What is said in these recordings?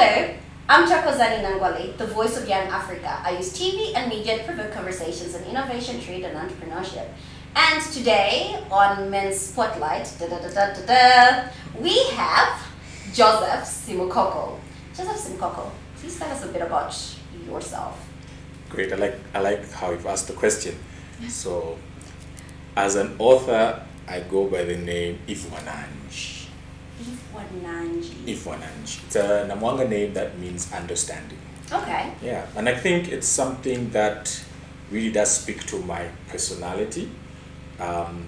Hello, I'm Chakozani Nangwale, the voice of Young Africa. I use TV and media to provoke conversations on innovation, trade, and entrepreneurship. And today on Men's Spotlight, we have Joseph Simukoko. Joseph Simukoko, please tell us a bit about yourself. Great. I like how you've asked the question. So, as an author, I go by the name Ifwananji. Ifwananji. It's a Namwanga name that means understanding. Okay. Yeah, and I think it's something that really does speak to my personality. I'm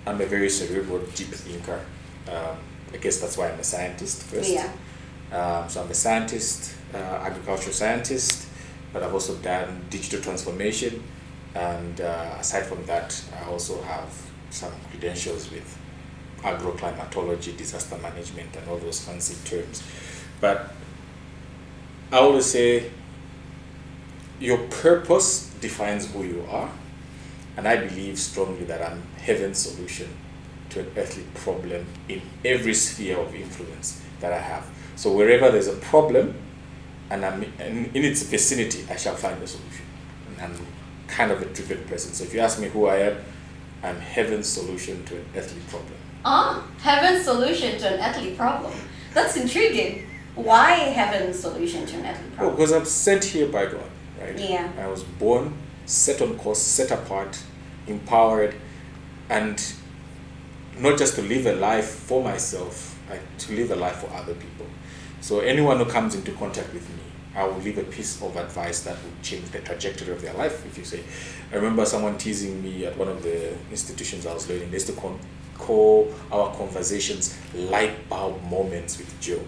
a very cerebral, deep thinker. I guess that's why I'm a scientist first. Yeah. So I'm a scientist, agricultural scientist, but I've also done digital transformation. And aside from that, I also have some credentials with agroclimatology, disaster management, and all those fancy terms. But I always say your purpose defines who you are. And I believe strongly that I'm heaven's solution to an earthly problem in every sphere of influence that I have. So wherever there's a problem and I'm in its vicinity, I shall find a solution. And I'm kind of a driven person. So if you ask me who I am, I'm heaven's solution to an earthly problem. Heaven's solution to an earthly problem. That's intriguing. Why heaven's solution to an earthly problem? Oh, because I'm sent here by God, right? Yeah. I was born, set on course, set apart, empowered, and not just to live a life for myself, to live a life for other people. So anyone who comes into contact with me, I will leave a piece of advice that will change the trajectory of their life. If you say, I remember someone teasing me at one of the institutions I was learning, they used to call our conversations light bulb moments with Joe.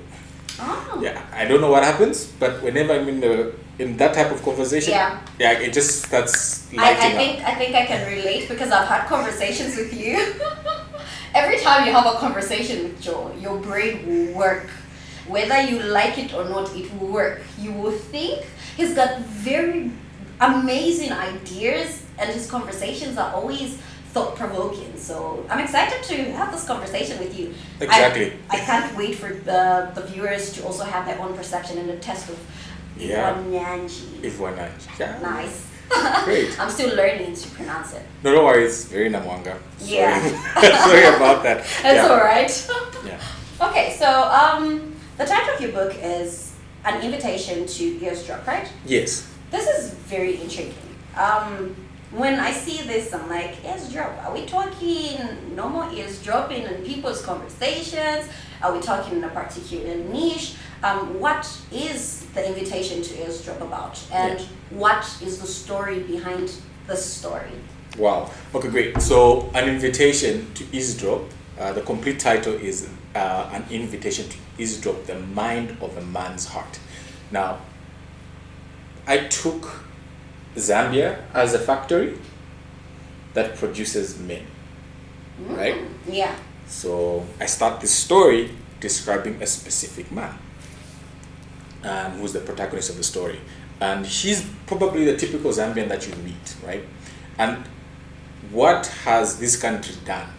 Oh. Yeah, I don't know what happens, but whenever I'm in that type of conversation, yeah, it just starts lighting up. I think I can relate because I've had conversations with you. Every time you have a conversation with Joe, your brain will work. Whether you like it or not, it will work. You will think. He's got very amazing ideas, and his conversations are always thought-provoking. So I'm excited to have this conversation with you. Exactly. I can't wait for the viewers to also have their own perception in the test of Ifwananji. Ifwananji. Yeah. Nice. Great. I'm still learning to pronounce it. No worries. It's very Namwanga. Yeah. Sorry about that. That's all right. Yeah. Okay, so the title of your book is An Invitation to Eavesdrop, right? Yes. This is very intriguing. When I see this, I'm like, eavesdrop. Are we talking normal eavesdropping in people's conversations? Are we talking in a particular niche? What is the invitation to eavesdrop about? And what is the story behind this story? Wow. Okay, great. So, An Invitation to Eavesdrop, the complete title is An Invitation to Eavesdrop, the Mind of a Man's Heart. Now, I took Zambia as a factory that produces men, right? Yeah. So I start this story describing a specific man who's the protagonist of the story. And he's probably the typical Zambian that you meet, right? And what has this country done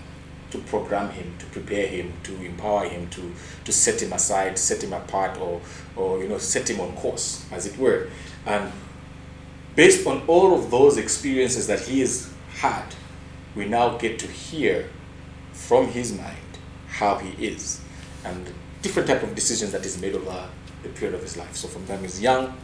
to program him, to prepare him, to empower him, to set him aside, set him apart, or set him on course, as it were? And based on all of those experiences that he has had, we now get to hear from his mind how he is and the different type of decisions that he's made over the period of his life. So from the time he's young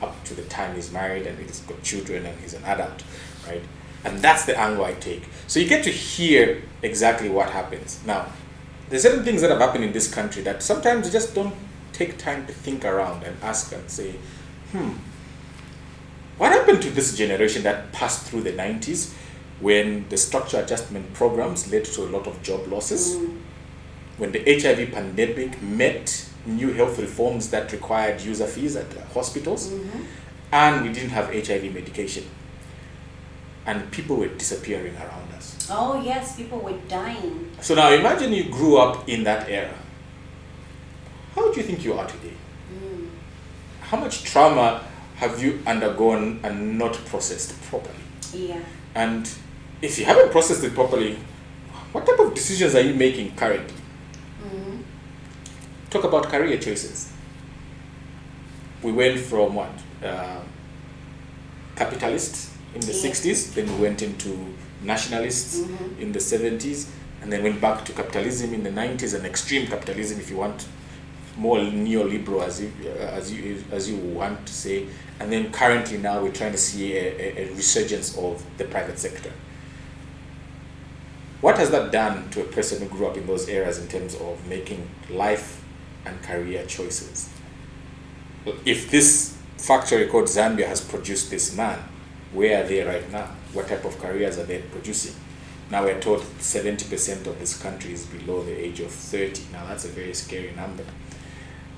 up to the time he's married and he's got children and he's an adult, right? And that's the angle I take. So you get to hear exactly what happens. Now, there's certain things that have happened in this country that sometimes you just don't take time to think around and ask and say, what happened to this generation that passed through the 90s when the structure adjustment programs led to a lot of job losses? When the HIV pandemic met new health reforms that required user fees at hospitals, and we didn't have HIV medication. And people were disappearing around us. Oh yes, people were dying. So now imagine you grew up in that era. How do you think you are today? How much trauma have you undergone and not processed properly? Yeah. And if you haven't processed it properly, what type of decisions are you making currently? Talk about career choices. we went from what? Capitalists in the 60s, then we went into nationalists in the 70s, and then went back to capitalism in the 90s, and extreme capitalism, if you want, more neoliberal as you want to say, and then currently now we're trying to see a resurgence of the private sector. What has that done to a person who grew up in those eras in terms of making life and career choices? If this factory called Zambia has produced this man, where are they right now? What type of careers are they producing? Now we're told 70% of this country is below the age of 30. Now that's a very scary number.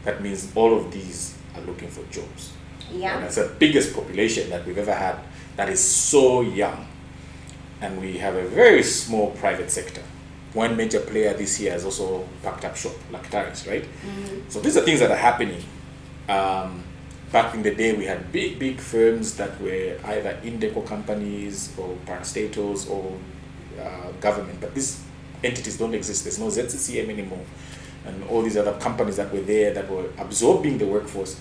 That means all of these are looking for jobs. Yeah. And that's the biggest population that we've ever had that is so young. And we have a very small private sector. One major player this year has also packed up shop, Lactaris, right? So these are things that are happening. Back in the day, we had big firms that were either Indeco companies or parastatals or government, but these entities don't exist. There's no ZCCM anymore. And all these other companies that were there that were absorbing the workforce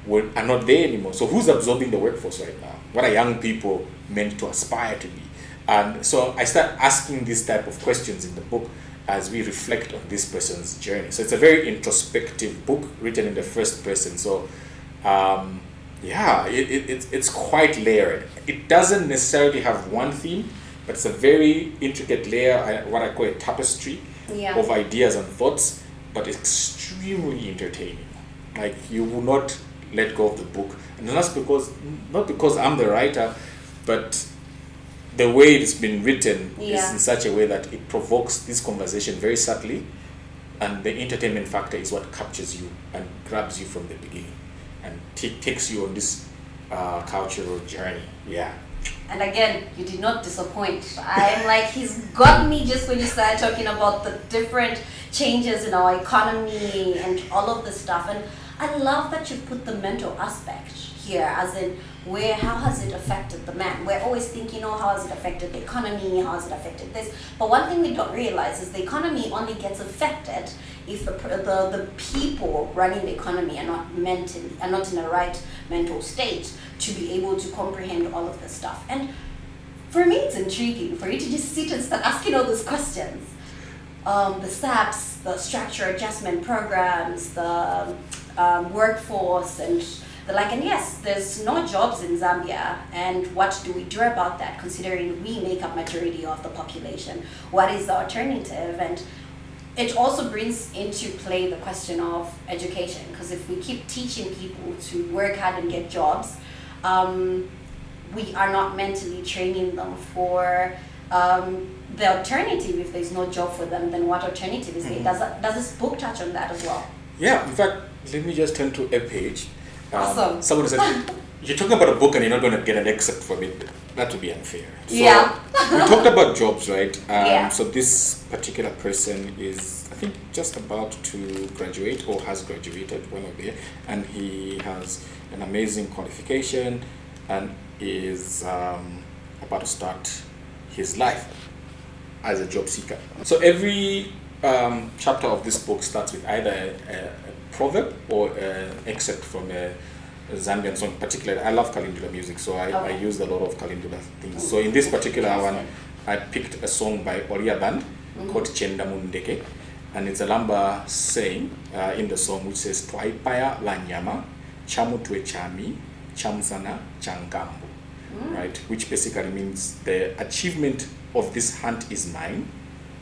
are not there anymore. So who's absorbing the workforce right now? What are young people meant to aspire to be? And so I start asking these type of questions in the book as we reflect on this person's journey. So it's a very introspective book written in the first person. So it's quite layered. It doesn't necessarily have one theme, but it's a very intricate layer, what I call a tapestry of ideas and thoughts, but extremely entertaining. Like, you will not let go of the book. And not because I'm the writer, but the way it's been written is in such a way that it provokes this conversation very subtly, and the entertainment factor is what captures you and grabs you from the beginning and takes you on this cultural journey. And again, you did not disappoint. I'm like, he's got me just when you started talking about the different changes in our economy and all of this stuff. And I love that you put the mental aspect here, as in how has it affected the man? We're always thinking, how has it affected the economy? How has it affected this? But one thing we don't realize is the economy only gets affected if the people running the economy are not in the right mental state to be able to comprehend all of this stuff. And for me, it's intriguing for you to just sit and start asking all those questions. The SAPs, the structure adjustment programs, the workforce, and and yes, there's no jobs in Zambia, and what do we do about that, considering we make up majority of the population? What is the alternative? And it also brings into play the question of education, because if we keep teaching people to work hard and get jobs, we are not mentally training them for the alternative. If there's no job for them, then what alternative is there? Does this book touch on that as well? Yeah, in fact, let me just turn to a page. Awesome. Someone said, you're talking about a book and you're not going to get an excerpt from it. That would be unfair. So we talked about jobs, right? So this particular person is, I think, just about to graduate or has graduated, one of there, and he has an amazing qualification and is about to start his life as a job seeker. So every chapter of this book starts with either a proverb or an excerpt from a Zambian song. Particularly, I love Kalindula music, so I used a lot of Kalindula things. So in this particular one, I picked a song by Oria Band called Chenda Mundeke, and it's a Lamba saying in the song which says Twaipaya la nyama, chamu twe chami, chamsana changambu, right? Which basically means the achievement of this hunt is mine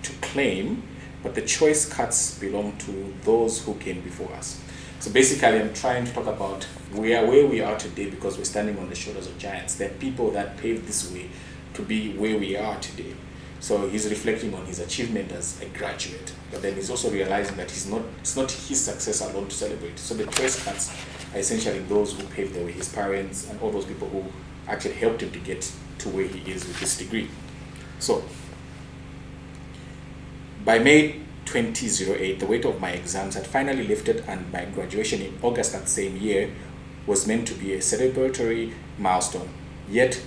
to claim, but the choice cuts belong to those who came before us. So basically, I'm trying to talk about where we are today because we're standing on the shoulders of giants. There are people that paved this way to be where we are today. So he's reflecting on his achievement as a graduate, but then he's also realizing that it's not his success alone to celebrate. So the choice cuts are essentially those who paved the way, his parents and all those people who actually helped him to get to where he is with this degree. So by May 2008, the weight of my exams had finally lifted, and my graduation in August that same year was meant to be a celebratory milestone. Yet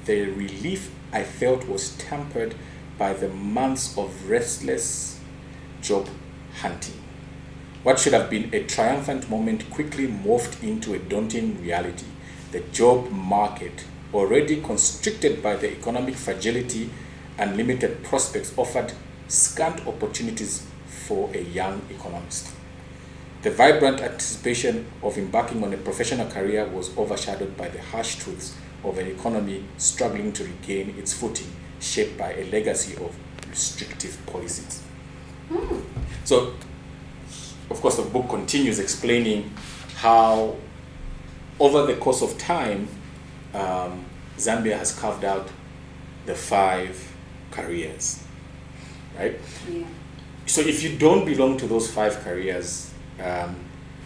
the relief I felt was tempered by the months of restless job hunting. What should have been a triumphant moment quickly morphed into a daunting reality. The job market, already constricted by the economic fragility and limited prospects, offered scant opportunities for a young economist. The vibrant anticipation of embarking on a professional career was overshadowed by the harsh truths of an economy struggling to regain its footing, shaped by a legacy of restrictive policies. So, of course, the book continues explaining how, over the course of time, Zambia has carved out the 5 careers, right? Yeah. So if you don't belong to those 5 careers,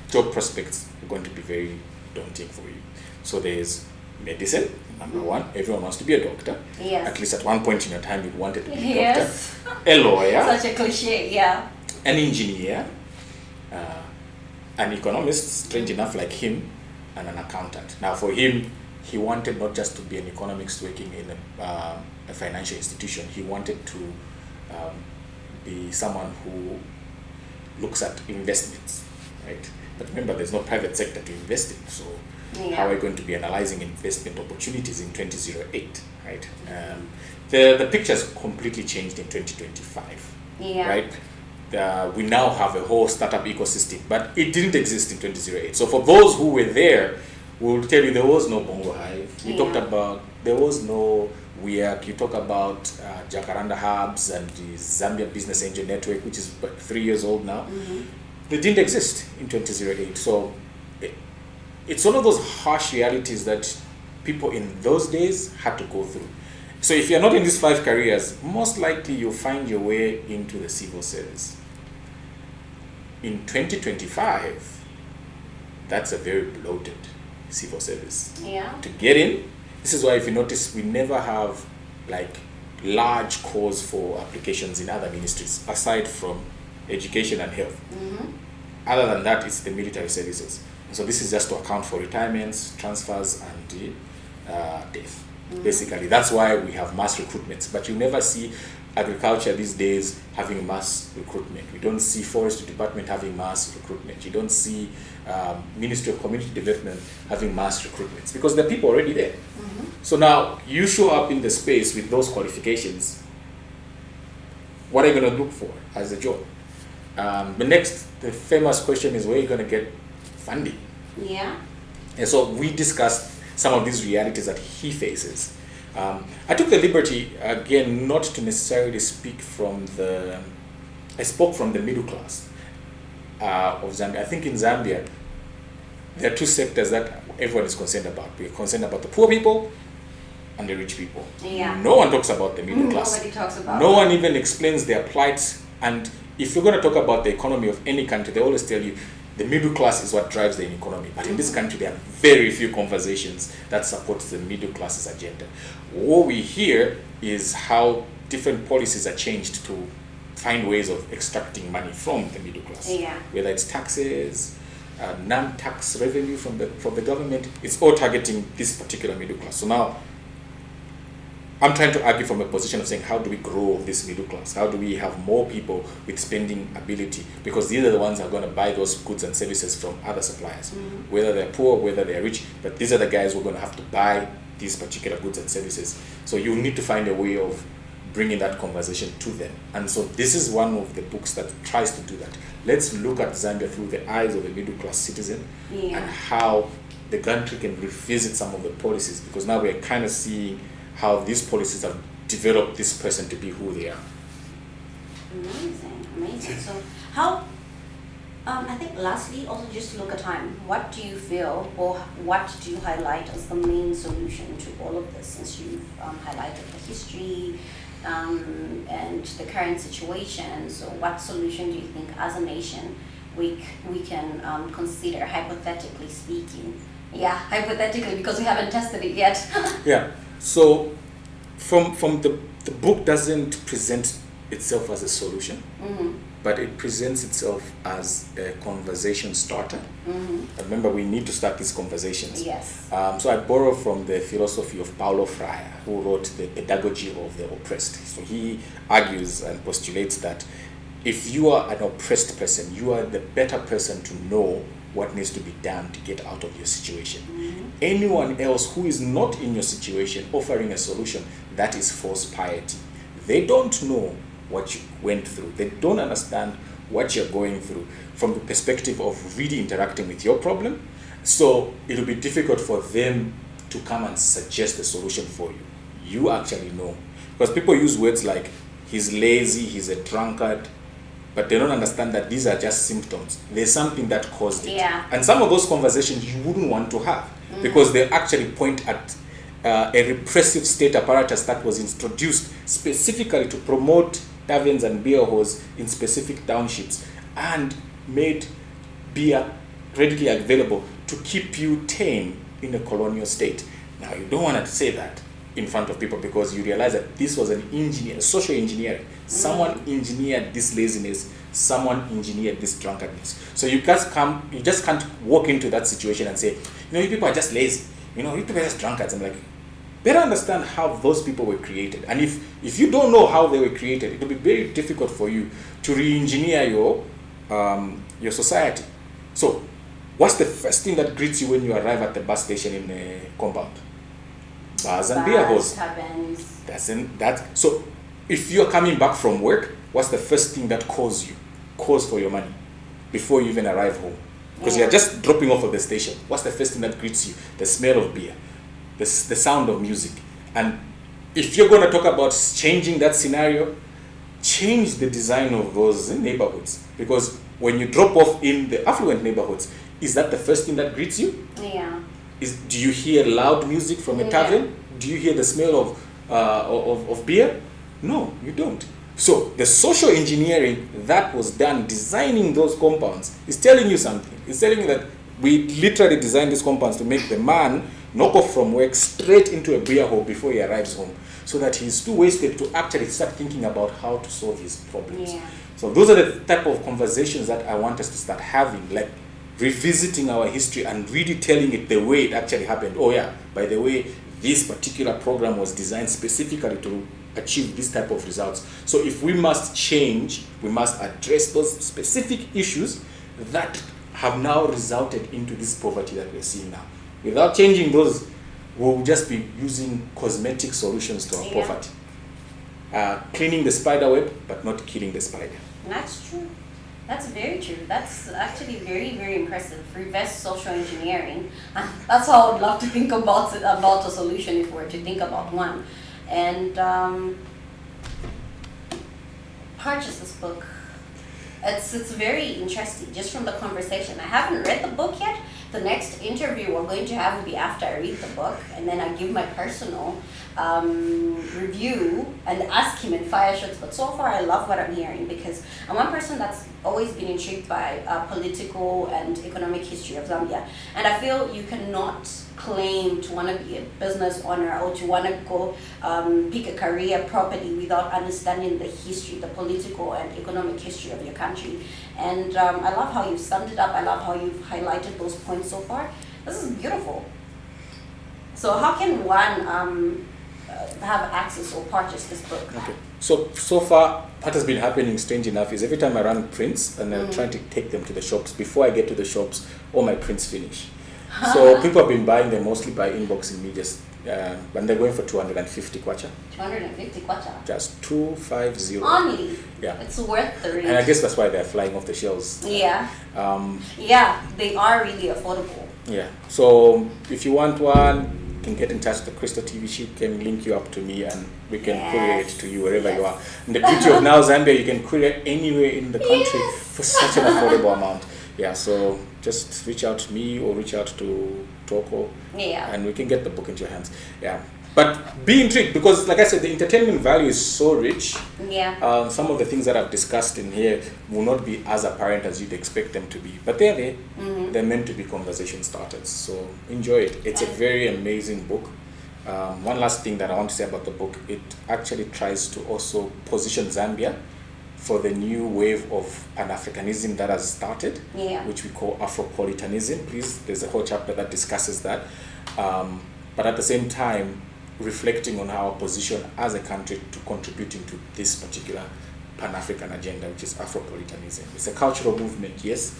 job prospects are going to be very daunting for you. So there's medicine, number 1. Everyone wants to be a doctor. Yes. At least at one point in your time, you wanted to be a Yes. doctor. A lawyer. Such a cliche, yeah. An engineer, an economist, strange enough, like him, and an accountant. Now, for him, he wanted not just to be an economist working in a financial institution. He wanted to be someone who looks at investments, right? But remember, there's no private sector to invest in, so how are we going to be analyzing investment opportunities in 2008, right? The picture's completely changed in 2025, right? We now have a whole startup ecosystem, but it didn't exist in 2008. So for those who were there, we'll tell you there was no Bongo Hive. You talked about, there was no WEAC. You talk about Jacaranda Hubs and the Zambia Business Angel Network, which is 3 years old now. They didn't exist in 2008. So it's one of those harsh realities that people in those days had to go through. So if you're not in these 5 careers, most likely you'll find your way into the civil service. In 2025, that's a very bloated civil service. To get in, this is why if you notice, we never have like large calls for applications in other ministries, aside from education and health. Other than that, it's the military services. So this is just to account for retirements, transfers, and death. Basically, that's why we have mass recruitments. But you never see agriculture these days having mass recruitment. We don't see forestry department having mass recruitment. You don't see Ministry of Community Development having mass recruitments because there are people already there. So now you show up in the space with those qualifications. What are you going to look for as a job? The famous question is, where are you going to get funding? And so we discussed some of these realities that he faces. I took the liberty, again, not to necessarily speak from I spoke from the middle class of Zambia. I think in Zambia, there are 2 sectors that everyone is concerned about. We're concerned about the poor people and the rich people. No one talks about the middle class. Nobody talks about No one even explains their plight. And if you're going to talk about the economy of any country, they always tell you the middle class is what drives the economy. But in this country, there are very few conversations that support the middle class's agenda. What we hear is how different policies are changed to find ways of extracting money from the middle class. Whether it's taxes, non-tax revenue from the government, it's all targeting this particular middle class. So now, I'm trying to argue from a position of saying, how do we grow this middle class? How do we have more people with spending ability? Because these are the ones who are going to buy those goods and services from other suppliers, whether they're poor, whether they're rich, but these are the guys who are going to have to buy these particular goods and services. So you need to find a way of bringing that conversation to them. And so this is one of the books that tries to do that. Let's look at Zambia through the eyes of a middle class citizen and how the country can revisit some of the policies, because now we're kind of seeing how these policies have developed this person to be who they are. Amazing. So how, I think lastly, also just look at time. What do you feel, or what do you highlight as the main solution to all of this, since you've highlighted the history and the current situation? So what solution do you think as a nation we can consider, hypothetically speaking? Hypothetically, because we haven't tested it yet. So from the book doesn't present itself as a solution, but it presents itself as a conversation starter. Remember, we need to start these conversations. So I borrow from the philosophy of Paulo Freire, who wrote The Pedagogy of the Oppressed. So he argues and postulates that if you are an oppressed person, you are the better person to know what needs to be done to get out of your situation. Anyone else who is not in your situation offering a solution, that is false piety. They don't know what you went through. They don't understand what you're going through from the perspective of really interacting with your problem. So it'll be difficult for them to come and suggest a solution for you. You actually know. Because people use words like, he's lazy, he's a drunkard, but they don't understand that these are just symptoms. There's something that caused it. Yeah. And some of those conversations you wouldn't want to have because they actually point at a repressive state apparatus that was introduced specifically to promote taverns and beer halls in specific townships and made beer readily available to keep you tame in a colonial state. Now, you don't want to say that in front of people because you realize that this was social engineering. Someone engineered this laziness, someone engineered this drunkenness. So you just can't walk into that situation and say, you people are just lazy, you people are just drunkards. I'm like, better understand how those people were created. And if you don't know how they were created, it will be very difficult for you to re-engineer your society. So what's the first thing that greets you when you arrive at the bus station in the compound? Bars and beer halls. So if you're coming back from work, what's the first thing that calls for your money before you even arrive home? Because you're just dropping off at the station. What's the first thing that greets you? The smell of beer, the sound of music. And if you're going to talk about changing that scenario, change the design of those neighborhoods. Because when you drop off in the affluent neighborhoods, is that the first thing that greets you? Yeah. Do you hear loud music from a tavern? Do you hear the smell of beer? No, you don't. So the social engineering that was done designing those compounds is telling you something. It's telling you that we literally designed these compounds to make the man knock off from work straight into a beer hall before he arrives home, so that he's too wasted to actually start thinking about how to solve his problems. Yeah. So those are the type of conversations that I want us to start having, like revisiting our history and really telling it the way it actually happened. Oh yeah, by the way, this particular program was designed specifically to achieve this type of results. So if we must change, we must address those specific issues that have now resulted into this poverty that we're seeing now. Without changing those, we'll just be using cosmetic solutions to our poverty. Cleaning the spider web, but not killing the spider. That's true. That's very true. That's actually very, very impressive. Reverse social engineering. That's how I would love to think about a solution if we were to think about one. And purchase this book. It's very interesting just from the conversation. I haven't read the book yet. The next interview we're going to have will be after I read the book, and then I give my personal review and ask him in fire shots. But so far I love what I'm hearing, because I'm one person that's always been intrigued by political and economic history of Zambia, and I feel you cannot claim to want to be a business owner or to want to go pick a career properly without understanding the history, the political and economic history of your country. And I love how you've summed it up. I love how you've highlighted those points so far. This is beautiful. So how can one have access or purchase this book? Okay. So far, what has been happening, strange enough, is every time I run prints and I'm trying to take them to the shops, before I get to the shops, all my prints finish. So people have been buying them mostly by inboxing me, just when they're going for 250 kwacha. 250 kwacha? Just 250. Only? Yeah. It's worth the read. And I guess that's why they're flying off the shelves. Yeah. Yeah, they are really affordable. Yeah. So if you want one, you can get in touch with the Crystal TV. She can link you up to me and we can courier it to you wherever you are. And the beauty of now Zambia, you can courier anywhere in the country for such an affordable amount. Yeah, so just reach out to me or reach out to Toko, and we can get the book into your hands. Yeah, but be intrigued, because like I said, the entertainment value is so rich. Yeah. Some of the things that I've discussed in here will not be as apparent as you'd expect them to be, but they're there. They're meant to be conversation starters, so enjoy it. It's a very amazing book. One last thing that I want to say about the book, it actually tries to also position Zambia for the new wave of Pan-Africanism that has started, which we call Afropolitanism. Please, there's a whole chapter that discusses that. But at the same time, reflecting on our position as a country to contributing to this particular Pan-African agenda, which is Afropolitanism. It's a cultural movement, yes.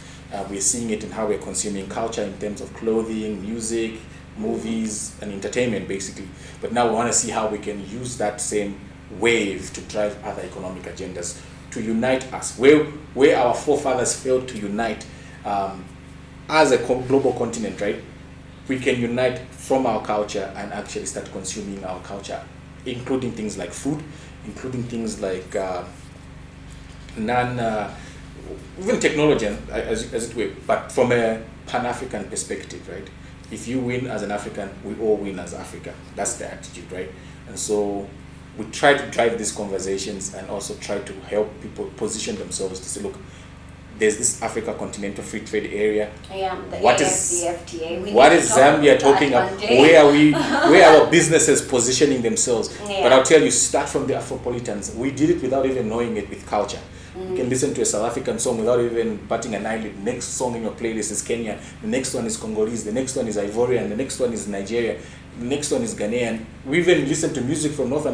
We're seeing it in how we're consuming culture in terms of clothing, music, movies, and entertainment, basically. But now we want to see how we can use that same wave to drive other economic agendas, to unite us. Where our forefathers failed to unite as a global continent, right? We can unite from our culture and actually start consuming our culture, including things like food, including things like even technology, as it were, but from a Pan-African perspective, right? If you win as an African, we all win as Africa. That's the attitude, right? And so we try to drive these conversations and also try to help people position themselves to say, look, there's this Africa Continental Free Trade Area. Yeah, what is Zambia talking about? Where are our businesses positioning themselves? Yeah. But I'll tell you, start from the Afropolitans. We did it without even knowing it with culture. You can listen to a South African song without even batting an eyelid. Next song in your playlist is Kenya. The next one is Congolese. The next one is Ivorian. The next one is Nigeria. The next one is Ghanaian. We even listen to music from North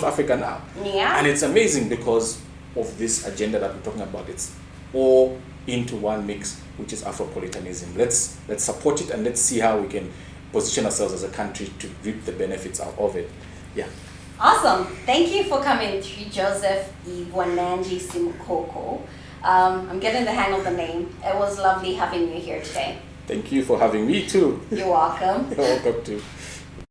Africa now. Yeah. And it's amazing because of this agenda that we're talking about. It's all into one mix, which is Afropolitanism. Let's support it and let's see how we can position ourselves as a country to reap the benefits out of it. Yeah. Awesome. Thank you for coming through, Joseph Simukoko. I'm getting the hang of the name. It was lovely having you here today. Thank you for having me too. You're welcome. You're welcome too.